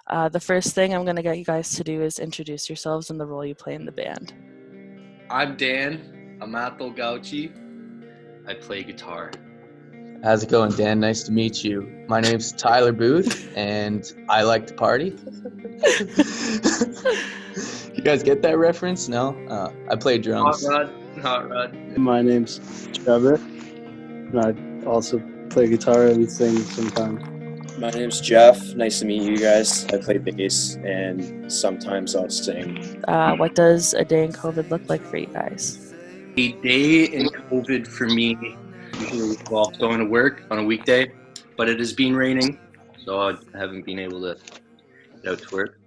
The first thing I'm going to get you guys to do is introduce yourselves and the role you play in the band. I'm Dan. I'm Athol Gauchi. I play guitar. How's it going, Dan? Nice to meet you. My name's Tyler Booth, and I like to party. You guys get that reference? No? I play drums. Hot Rod. My name's Trevor, and I also play guitar and sing sometimes. My name's Jeff. Nice to meet you guys. I play bass, and sometimes I'll sing. What does a day in COVID look like for you guys? A day in COVID for me usually involves going to work on a weekday, but it has been raining, so I haven't been able to get out to work.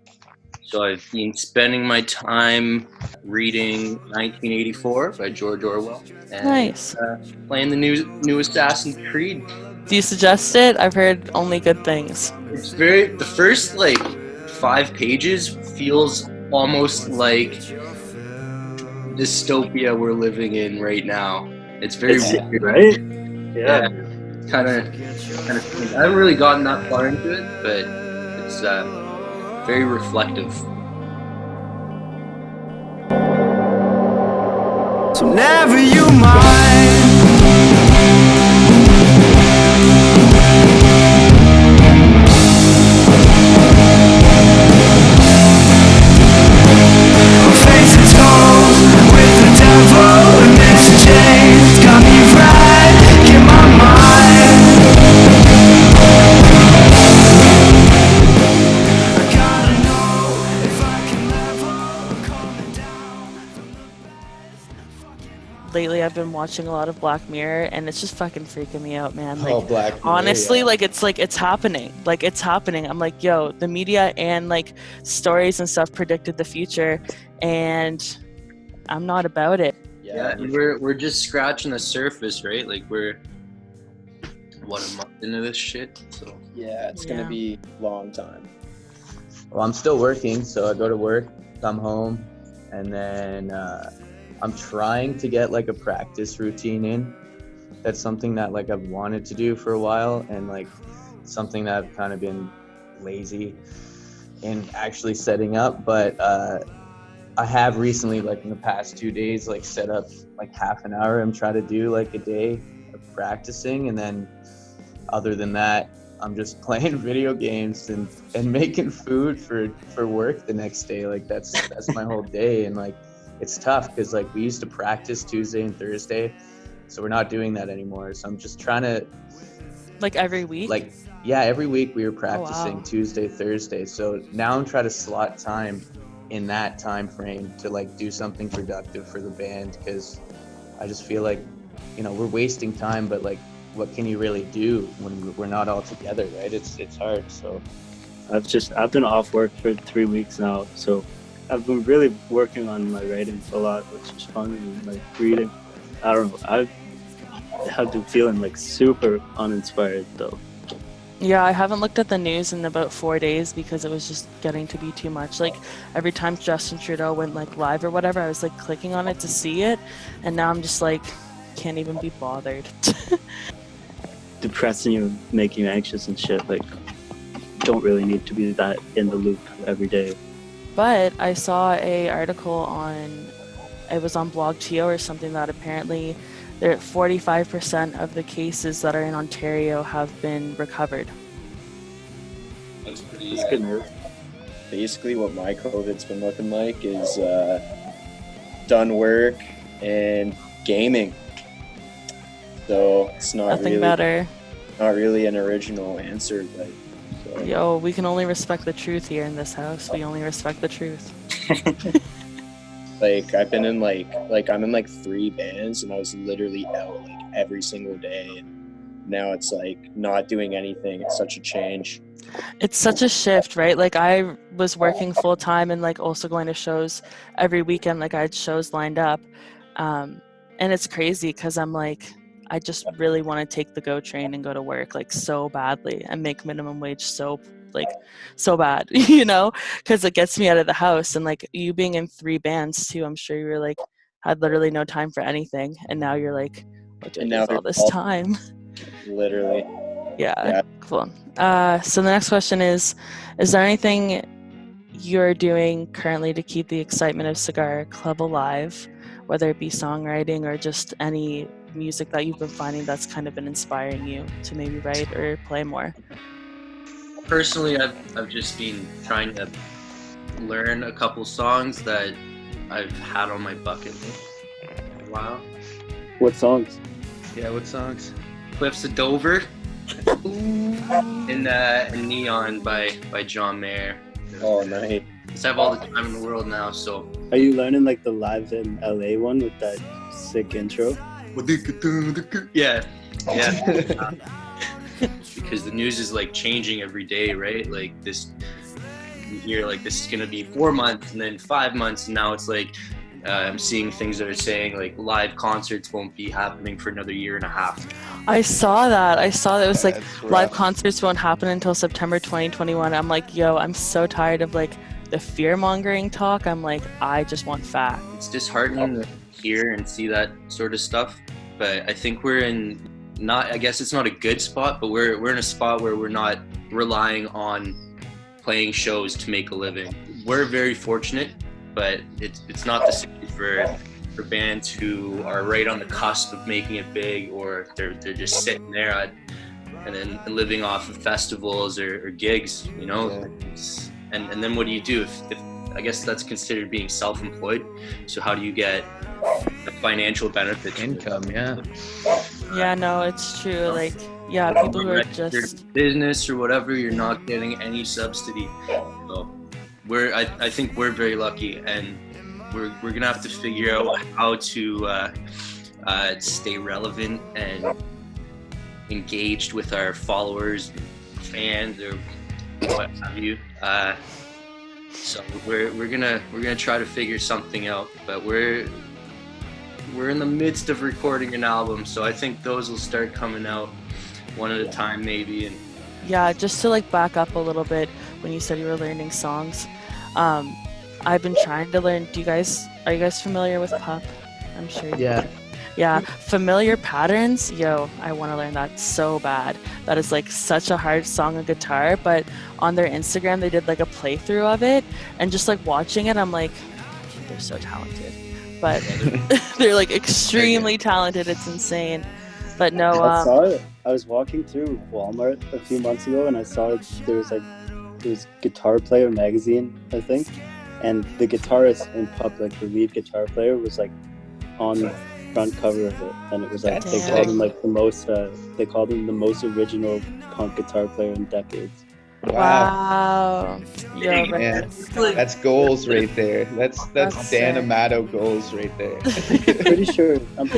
So I've been spending my time reading 1984 by George Orwell and Nice. Playing the new Assassin's Creed. Do you suggest it? I've heard only good things. It's the first 5 pages feels almost like dystopia we're living in right now. It's very weird, right? Yeah. Kind of. I haven't really gotten that far into it, but it's very reflective. So never you mind. Lately I've been watching a lot of Black Mirror, and it's just fucking freaking me out, man. Black Mirror, honestly, yeah. it's happening. It's happening. I'm like, yo, the media and stories and stuff predicted the future, and I'm not about it. Yeah, we're just scratching the surface, right? We're a month into this shit, so Yeah, it's gonna be a long time. Well, I'm still working, so I go to work, come home, and then I'm trying to get a practice routine in. That's something that I've wanted to do for a while, and something that I've kind of been lazy in actually setting up. But I have recently, in the past 2 days, set up half an hour. I'm trying to do a day of practicing, and then other than that, I'm just playing video games and making food for work the next day. That's my whole day, and it's tough because we used to practice Tuesday and Thursday, so we're not doing that anymore. So I'm just trying to every week. Every week we were practicing wow. Tuesday, Thursday. So now I'm trying to slot time in that time frame to do something productive for the band, because I just feel we're wasting time, but what can you really do when we're not all together, right? It's hard. So I've been off work for 3 weeks now, so I've been really working on my writing a lot, which is fun, and reading. I don't know, I have been feeling super uninspired though. Yeah, I haven't looked at the news in about 4 days because it was just getting to be too much. Every time Justin Trudeau went live or whatever, I was clicking on it to see it, and now I'm just can't even be bothered. Depressing you, making you anxious and shit. Don't really need to be that in the loop every day. But I saw a article it was on BlogTO or something, that apparently 45% of the cases that are in Ontario have been recovered. that's pretty. It's good news. Basically, what my COVID's been looking like is done work and gaming. So it's Nothing better. not really an original answer, but so. Yo, we can only respect the truth here in this house. We only respect the truth. I've been in I'm in 3 bands, and I was literally out every single day, and now it's not doing anything. It's such a change. It's such a shift, right? I was working full time and also going to shows every weekend. I had shows lined up, and it's crazy because I'm I just really want to take the GO train and go to work so badly and make minimum wage so bad, because it gets me out of the house. And you being in 3 bands too, I'm sure you were had literally no time for anything, and now you're what do I do with all this time? Literally. Yeah, cool. So the next question is there anything you're doing currently to keep the excitement of Cigar Club alive, whether it be songwriting or just any music that you've been finding that's kind of been inspiring you to maybe write or play more? Personally, I've just been trying to learn a couple songs that I've had on my bucket list for a while. What songs? Yeah, what songs? Cliffs of Dover and Neon by John Mayer. Oh, nice. I have all the time in the world now, so. Are you learning like the live in LA one with that sick intro? Yeah. Because the news is like changing every day, right? Like this, you hear like this is gonna be 4 months and then 5 months, and now it's like I'm seeing things that are saying like live concerts won't be happening for another year and a half. I saw that it was like That's rough. live concerts won't happen until September 2021. I'm like, yo, I'm so tired of like the fear-mongering talk. I'm like, I just want facts. It's disheartening to hear and see that sort of stuff, but I think we're in I guess it's not a good spot, but we're in a spot where we're not relying on playing shows to make a living. We're very fortunate, but it's not the same for bands who are right on the cusp of making it big, or they're just sitting there and then living off of festivals or gigs, you know. Yeah. And then what do you do if I guess that's considered being self-employed? So how do you get the financial benefits? Income, yeah. Yeah, no, it's true. Like, yeah, people who are just business or whatever, you're not getting any subsidy. So I think we're very lucky, and we're gonna have to figure out how to stay relevant and engaged with our followers, fans, or what have you. So we're gonna try to figure something out, but we're in the midst of recording an album, so I think those will start coming out one at a time maybe. And yeah, just to like back up a little bit, when you said you were learning songs, I've been trying to learn. Are you guys familiar with Pup? I'm sure you Yeah. Yeah, familiar patterns. Yo, I want to learn that so bad. That is like such a hard song on guitar, but on their Instagram they did like a playthrough of it, and just like watching it, I'm like, they're so talented. But they're like extremely talented. It's insane. But no, I saw it. I was walking through Walmart a few months ago, and I saw there was Guitar Player magazine, I think, and the guitarist in Pup, like the lead guitar player, was like on the front cover of it, and it was like That's they sick. called him like the most original punk guitar player in decades. wow. Yo, Dang, right. Man, that's goals right there. That's That's Dan sick. Amato goals right there. I'm pretty sure it was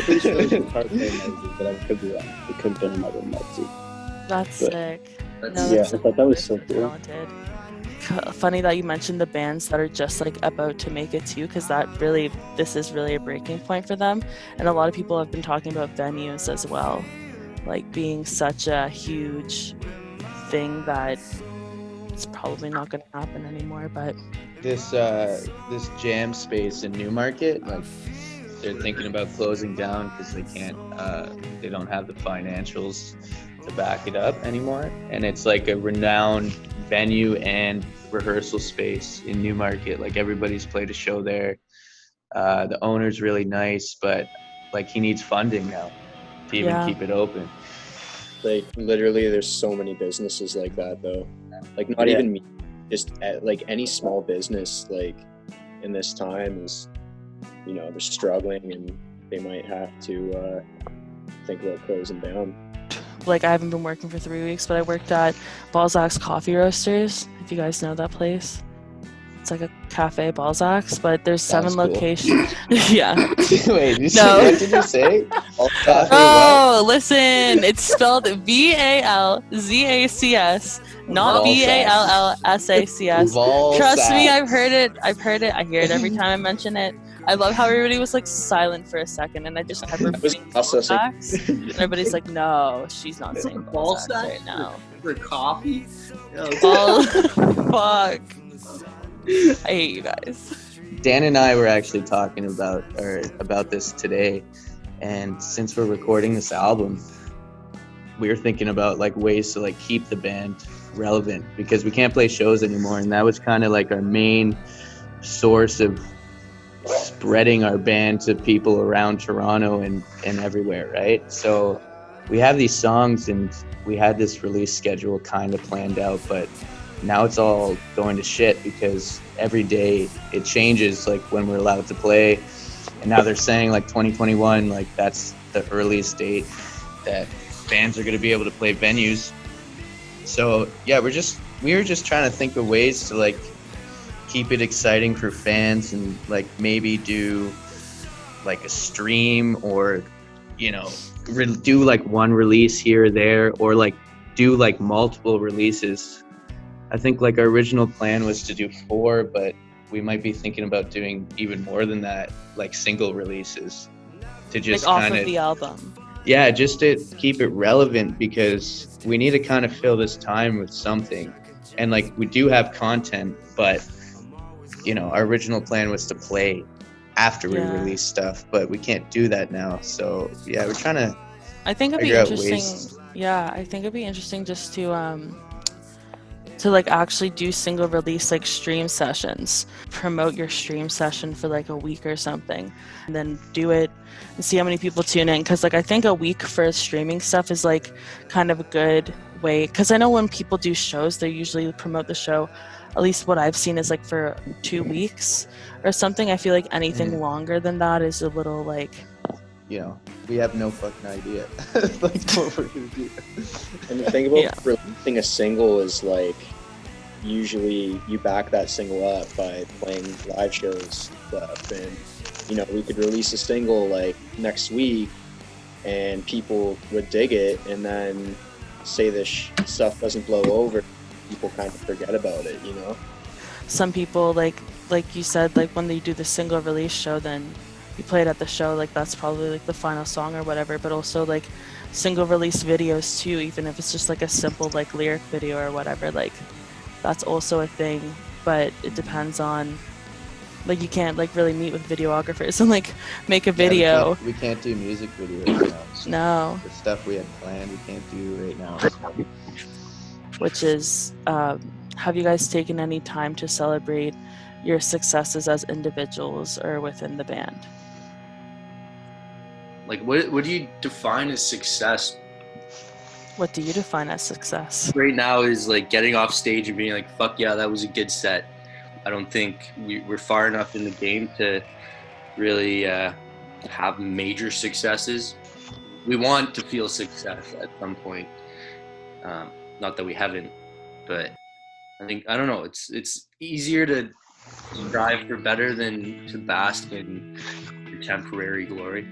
Guitar Player magazine, but I could be wrong. It could have been another magazine. That's But- sick. that's, Yeah, that's I thought that was so super cool. talented. Funny that you mentioned the bands that are just like about to make it too, because this is really a breaking point for them, and a lot of people have been talking about venues as well, like being such a huge thing that it's probably not going to happen anymore. But This jam space in Newmarket, like they're thinking about closing down because they don't have the financials to back it up anymore, and it's like a renowned venue and rehearsal space in Newmarket. Like everybody's played a show there. The owner's really nice, but like he needs funding now to even Yeah. keep it open. Like literally, there's so many businesses like that though. Like not Yeah. even me, just like any small business like in this time is, they're struggling and they might have to think about closing down. like I haven't been working for 3 weeks, but I worked at Balzac's Coffee Roasters, if you guys know that place. It's like a cafe, Balzac's, but there's Sounds 7 cool. locations. Yeah. Wait, No. what did you say? Coffee, Oh, listen, it's spelled Valzacs, not Ballsacs. Balzac. Trust me, I've heard it. I hear it every time I mention it. I love how everybody was like silent for a second, and I just kept repeating processing. Balzacs. And everybody's like, no, she's not saying Balzacs Balzac? right now. for coffee. Fuck. I hate you guys. Dan and I were actually talking about this today, and since we're recording this album, we were thinking about like ways to like keep the band relevant, because we can't play shows anymore, and that was kind of like our main source of spreading our band to people around Toronto and everywhere, right? So we have these songs and we had this release schedule kind of planned out, but now it's all going to shit because every day it changes, like when we're allowed to play. And now they're saying like 2021, like that's the earliest date that bands are going to be able to play venues. So yeah, we were just trying to think of ways to like keep it exciting for fans, and like maybe do like a stream, or you know, do like one release here or there, or like do like multiple releases. I think like our original plan was to do 4, but we might be thinking about doing even more than that, like single releases, to just like off kind of the album. yeah, just to keep it relevant, because we need to kind of fill this time with something. And like we do have content, but you know, our original plan was to play after we release stuff, but we can't do that now. So yeah, we're trying to I think it'd be figure out interesting. ways. Yeah, I think it'd be interesting just to like actually do single release like stream sessions, promote your stream session for like a week or something, and then do it and see how many people tune in. Because like I think a week for streaming stuff is like kind of a good way, because I know when people do shows, they usually promote the show, at least what I've seen, is like for 2 weeks or something. I feel like anything longer than that is a little like, you know, we have no fucking idea like what we're gonna do. And the thing about releasing a single is like, usually you back that single up by playing live shows stuff, and you know, we could release a single like next week and people would dig it, and then say this stuff doesn't blow over, people kind of forget about it, you know. Some people like you said, like when they do the single release show, then you play it at the show, like that's probably like the final song or whatever. But also like single release videos too, even if it's just like a simple like lyric video or whatever, like that's also a thing. But it depends on, like you can't like really meet with videographers and like make a video. We can't do music videos now. So no, the stuff we had planned we can't do right now. Which is have you guys taken any time to celebrate your successes as individuals or within the band? Like, what do you define as success? What do you define as success? Right now is like getting off stage and being like, fuck yeah, that was a good set. I don't think we're far enough in the game to really have major successes. We want to feel success at some point. Not that we haven't, but I think, I don't know, it's easier to strive for better than to bask in your temporary glory.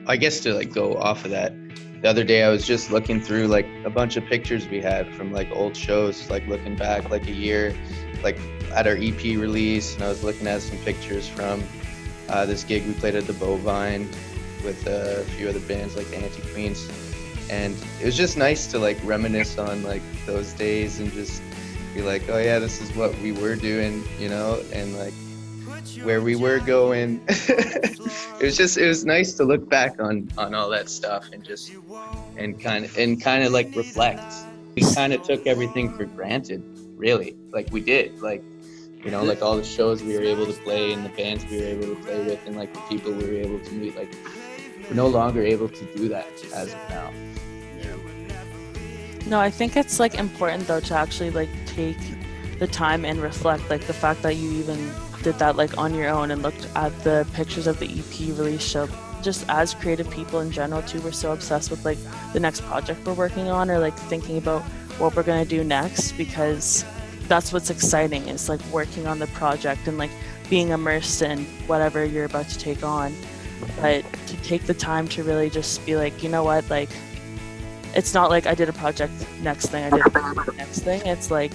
I guess to like go off of that, the other day I was just looking through like a bunch of pictures we had from like old shows, like looking back like a year, like at our EP release, and I was looking at some pictures from this gig we played at the Bovine with a few other bands like the Anti-Queens, and it was just nice to like reminisce on like those days and just be like, oh yeah, this is what we were doing, you know, and like where we were going. it was nice to look back on all that stuff and just and kind of like reflect. We kind of took everything for granted, really, like we did, like, you know, like all the shows we were able to play and the bands we were able to play with and like the people we were able to meet, like we're no longer able to do that as of now. No, I think it's like important though to actually like take the time and reflect, like the fact that you even did that like on your own and looked at the pictures of the EP release show. Just as creative people in general too, we're so obsessed with like the next project we're working on, or like thinking about what we're gonna do next, because that's what's exciting, is like working on the project and like being immersed in whatever you're about to take on. But to take the time to really just be like, you know what, like it's not like I did a project, next thing I did a project, next thing. It's like,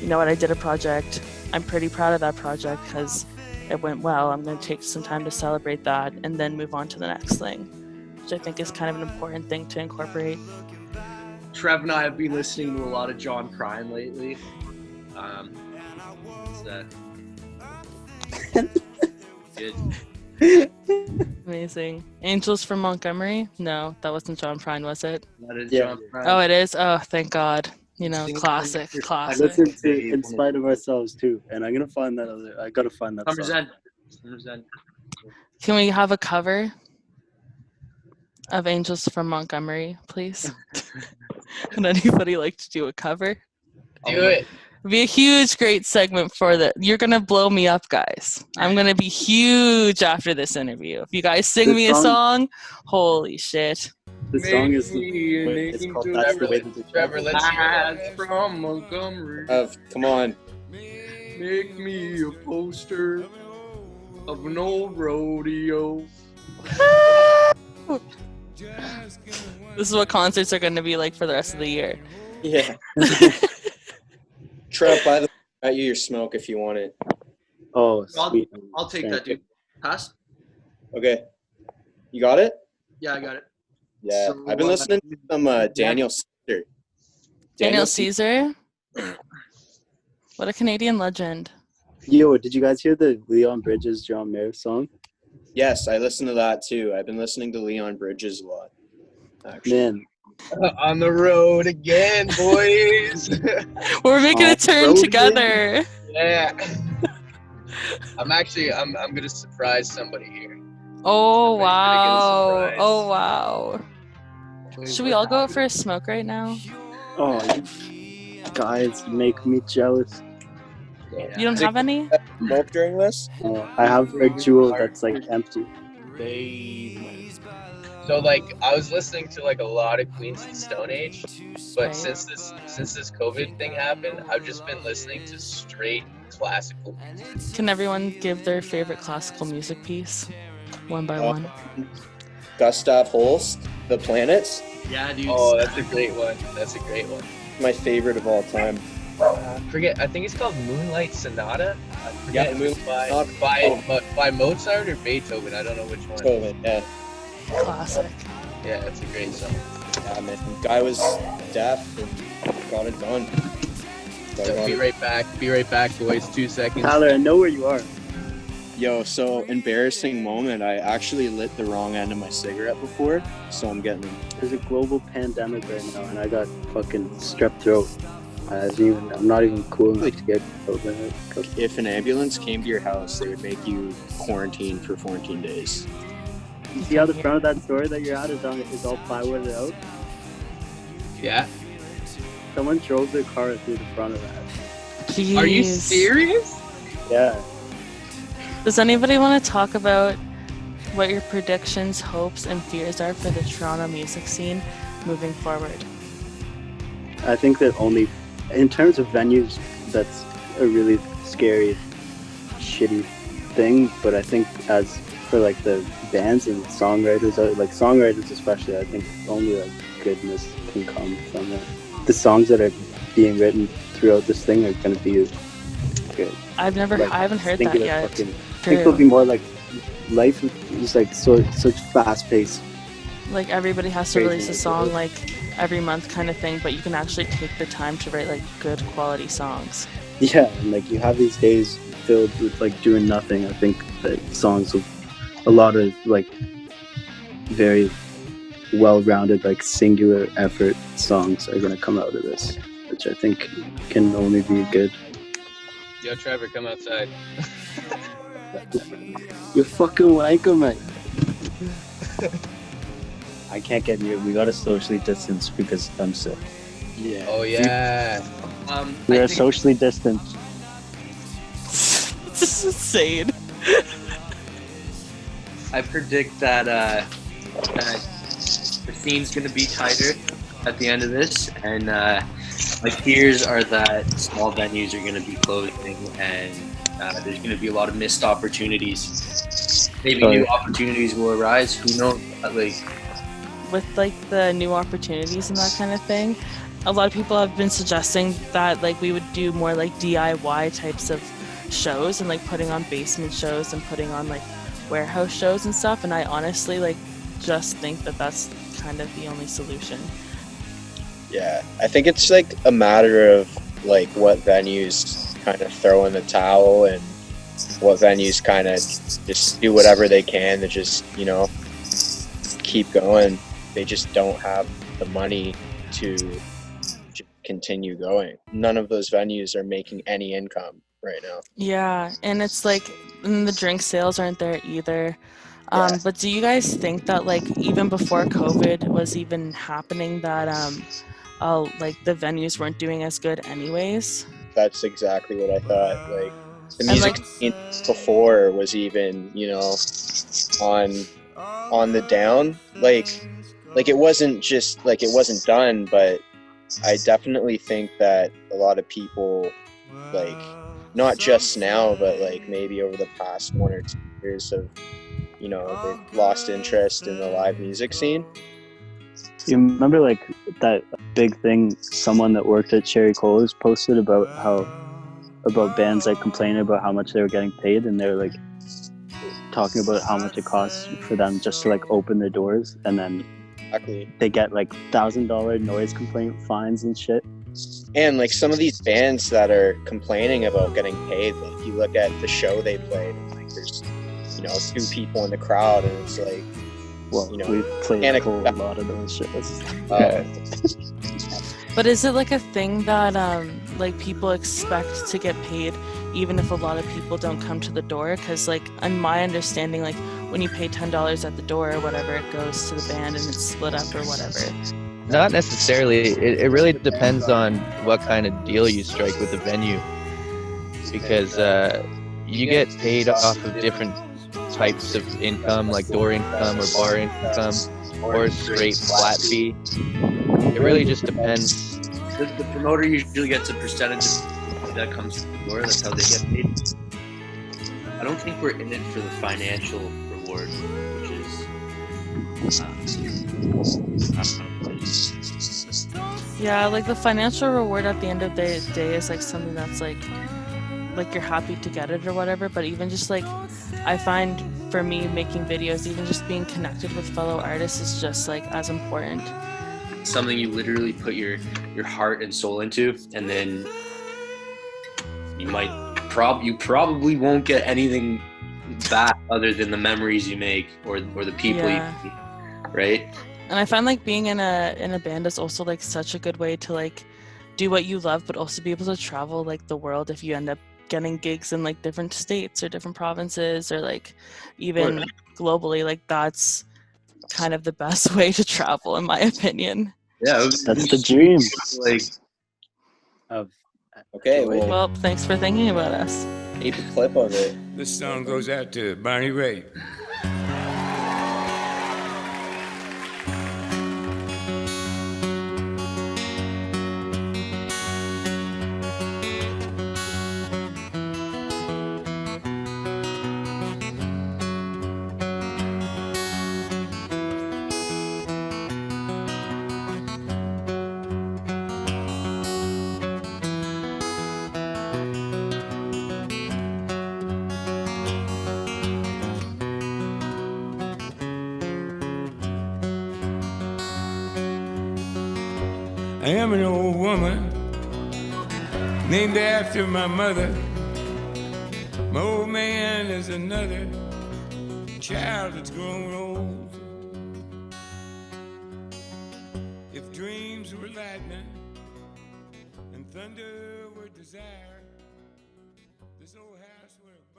you know what, I did a project, I'm pretty proud of that project because it went well. I'm going to take some time to celebrate that and then move on to the next thing, which I think is kind of an important thing to incorporate. Trev and I have been listening to a lot of John Prine lately. It's Good. Amazing. Amazing. Angels from Montgomery? No, that wasn't John Prine, was it? That is Yeah. John Prine. Oh, it is? Oh, thank God. You know, Sing classic, from I classic. listen to In Spite of Ourselves too, and I'm gonna find that other. I gotta find that Summer's song. End. Summer's End. Can we have a cover of Angels from Montgomery, please? Would anybody like to do a cover? Do it. It'd be a huge, great segment for that. You're gonna blow me up, guys. I'm gonna be huge after this interview. If you guys sing me a song, holy shit. The song is It's called That's the Way That They Trevor, Travel. let's hear Lads that. from Montgomery. Come on. Make me a poster of an old rodeo. This is what concerts are gonna be like for the rest of the year. Yeah. Trev, by the way, I got you your smoke if you want it. Oh, sweet. I'll take that, dude. Pass? Okay. You got it? Yeah, I got it. Yeah. So, I've been listening to some Daniel Caesar. Daniel Caesar? What a Canadian legend. Yo, did you guys hear the Leon Bridges, John Mayer song? Yes, I listened to that too. I've been listening to Leon Bridges a lot. Actually. Man, On the road again, boys. We're making a Oh, turn Frozen. together. Yeah. I'm gonna surprise somebody here. Oh Somebody's gonna get a wow. surprise. Oh wow. Should we all go out for a smoke right now? oh, you guys make me jealous. You don't have any? Smoke during this? I have a jewel that's like empty. So like I was listening to like a lot of Queens of the Stone Age, but Right. since this COVID thing happened, I've just been listening to straight classical music. Can everyone give their favorite classical music piece? One by one. Gustav Holst, The Planets. Yeah, dude. Oh, that's a great one. That's a great one. My favorite of all time. I think it's called Moonlight Sonata. I forget Yeah, if it's Moonlight by Mozart or Beethoven. I don't know which one. Beethoven, yeah. Classic. Yeah, it's a great song. Yeah, man. Guy was deaf and got it done. So be right back. Be right back, boys. 2 seconds. Tyler, I know where you are. Yo, so embarrassing moment. I actually lit the wrong end of my cigarette before, so I'm getting. There's a global pandemic right now, and I got fucking strep throat. I'm not even cool enough to get COVID. If an ambulance came to your house, they would make you quarantine for 14 days. You see how the front of that store that you're at is all plywooded out? Yeah. Someone drove their car through the front of that. Jeez. Are you serious? Yeah. Does anybody want to talk about what your predictions, hopes, and fears are for the Toronto music scene moving forward? I think that only, in terms of venues, that's a really scary, shitty thing. But I think as for like the bands and songwriters, like songwriters especially, I think only like goodness can come from it. The songs that are being written throughout this thing are going to be good. I haven't heard that yet. I think it'll be more like life is like such fast paced. Like everybody has to Crazy. release a song like every month kind of thing, but you can actually take the time to write like good quality songs. Yeah, and like you have these days filled with like doing nothing. I think that songs with a lot of like very well-rounded, like singular effort songs are gonna come out of this, which I think can only be good. Yo, Trevor, come outside. You fucking wanker, mate. I can't get near. We gotta socially distance because I'm sick. Yeah. Oh yeah. We are socially distanced. This is insane. I predict that the scene's going to be tighter at the end of this, and my fears are that small venues are going to be closing, and there's going to be a lot of missed opportunities. Maybe new opportunities will arise. Who knows? With like the new opportunities and that kind of thing, a lot of people have been suggesting that like we would do more like DIY types of shows and like putting on basement shows and putting on like warehouse shows and stuff, and I honestly like just think that that's kind of the only solution. Yeah, I think it's like a matter of like what venues kind of throw in the towel and what venues kind of just do whatever they can to just, keep going. They just don't have the money to continue going. None of those venues are making any income right now. Yeah, and it's like and the drink sales aren't there either. Yeah, But do you guys think that like even before COVID was even happening that like the venues weren't doing as good anyways? that's exactly what I thought. Like the And music like scene before was even, on the down. Like it wasn't just like it wasn't done, but I definitely think that a lot of people, like, not just now, but like maybe over the past 1 or 2 years of, they've lost interest in the live music scene. You remember like that big thing someone that worked at Cherry Colas posted about bands like complaining about how much they were getting paid, and they're like talking about how much it costs for them just to like open their doors, and then Exactly. they get like $1,000 noise complaint fines and shit. And like some of these bands that are complaining about getting paid, like you look at the show they played, and like there's 2 people in the crowd, and it's like, well, we played a whole lot of those shows. But is it like a thing that like people expect to get paid even if a lot of people don't come to the door? Because like in my understanding, like when you pay $10 at the door or whatever, it goes to the band and it's split up or whatever. Not necessarily. It really depends on what kind of deal you strike with the venue, because you get paid off of different types of income, like door income or bar income, or straight flat fee. It really just depends. The promoter usually gets a percentage that comes to the door. That's how they get paid. I don't think we're in it for the financial reward, which is Yeah, like the financial reward at the end of the day is like something that's like you're happy to get it or whatever. But even just like I find for me making videos, even just being connected with fellow artists is just like as important. something you literally put your heart and soul into, and then you probably won't get anything back other than the memories you make or the people you meet, right? And I find like being in a band is also like such a good way to like do what you love, but also be able to travel like the world if you end up getting gigs in like different states or different provinces or like even globally. Like that's kind of the best way to travel, in my opinion. Yeah, that's the dream. Like, Okay, well, thanks for thinking about us. Keep a clip of it. This song goes out to Barney Ray. I am an old woman named after my mother. My old man is another child that's grown old. If dreams were lightning and thunder were desire, this old house would have